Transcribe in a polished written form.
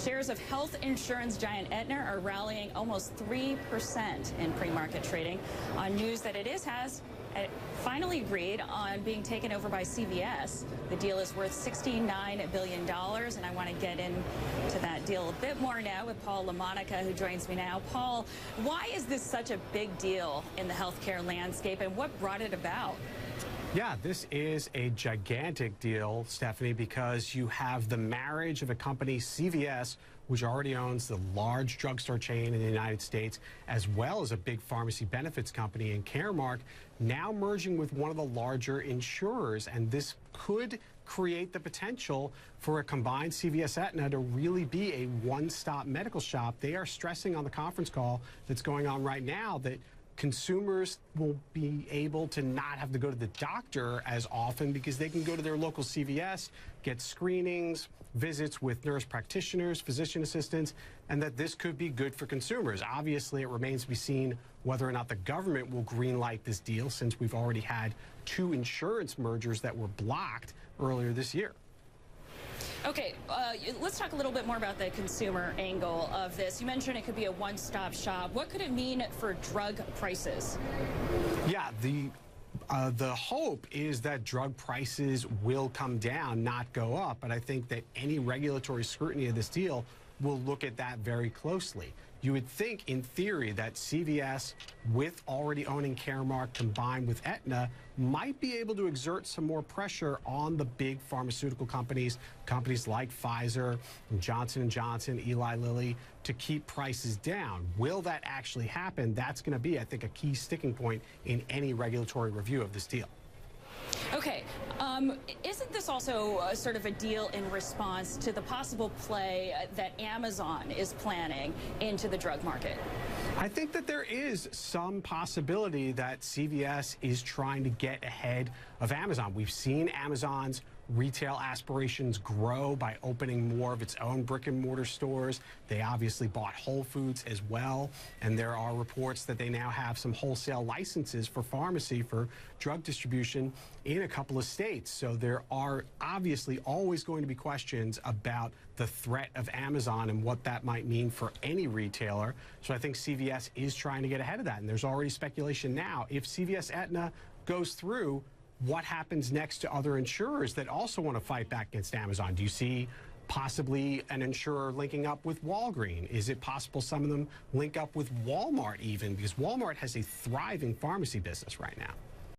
Shares of health insurance giant Aetna are rallying almost 3% in pre-market trading on news that it has finally agreed on being taken over by CVS. The deal is worth $69 billion, and I want to get into that deal a bit more now with Paul LaMonica, who joins me now. Paul, why is this such a big deal in the healthcare landscape, and what brought it about? Yeah, this is a gigantic deal, Stephanie, because you have the marriage of a company, CVS, which already owns the large drugstore chain in the United States, as well as a big pharmacy benefits company in Caremark, now merging with one of the larger insurers. And this could create the potential for a combined CVS Aetna to really be a one-stop medical shop. They are stressing on the conference call that's going on right now that consumers will be able to not have to go to the doctor as often because they can go to their local CVS, get screenings, visits with nurse practitioners, physician assistants, and that this could be good for consumers. Obviously, it remains to be seen whether or not the government will greenlight this deal, since we've already had 2 insurance mergers that were blocked earlier this year. Okay, let's talk a little bit more about the consumer angle of this. You mentioned it could be a one-stop shop. What could it mean for drug prices? Yeah, the hope is that drug prices will come down, not go up. But I think that any regulatory scrutiny of this deal will look at that very closely. You would think, in theory, that CVS, with already owning Caremark combined with Aetna, might be able to exert some more pressure on the big pharmaceutical companies like Pfizer, Johnson & Johnson, Eli Lilly, to keep prices down. Will that actually happen? That's going to be, I think, a key sticking point in any regulatory review of this deal. Okay, isn't this also sort of a deal in response to the possible play that Amazon is planning into the drug market? I think that there is some possibility that CVS is trying to get ahead of Amazon. We've seen Amazon's retail aspirations grow by opening more of its own brick-and-mortar stores. They obviously bought Whole Foods as well, and there are reports that they now have some wholesale licenses for pharmacy for drug distribution in a couple of states. So there are obviously always going to be questions about the threat of Amazon and what that might mean for any retailer. So I think CVS is trying to get ahead of that, and there's already speculation now. If CVS Aetna goes through, what happens next to other insurers that also want to fight back against Amazon? Do you see possibly an insurer linking up with Walgreens? Is it possible some of them link up with Walmart even? Because Walmart has a thriving pharmacy business right now.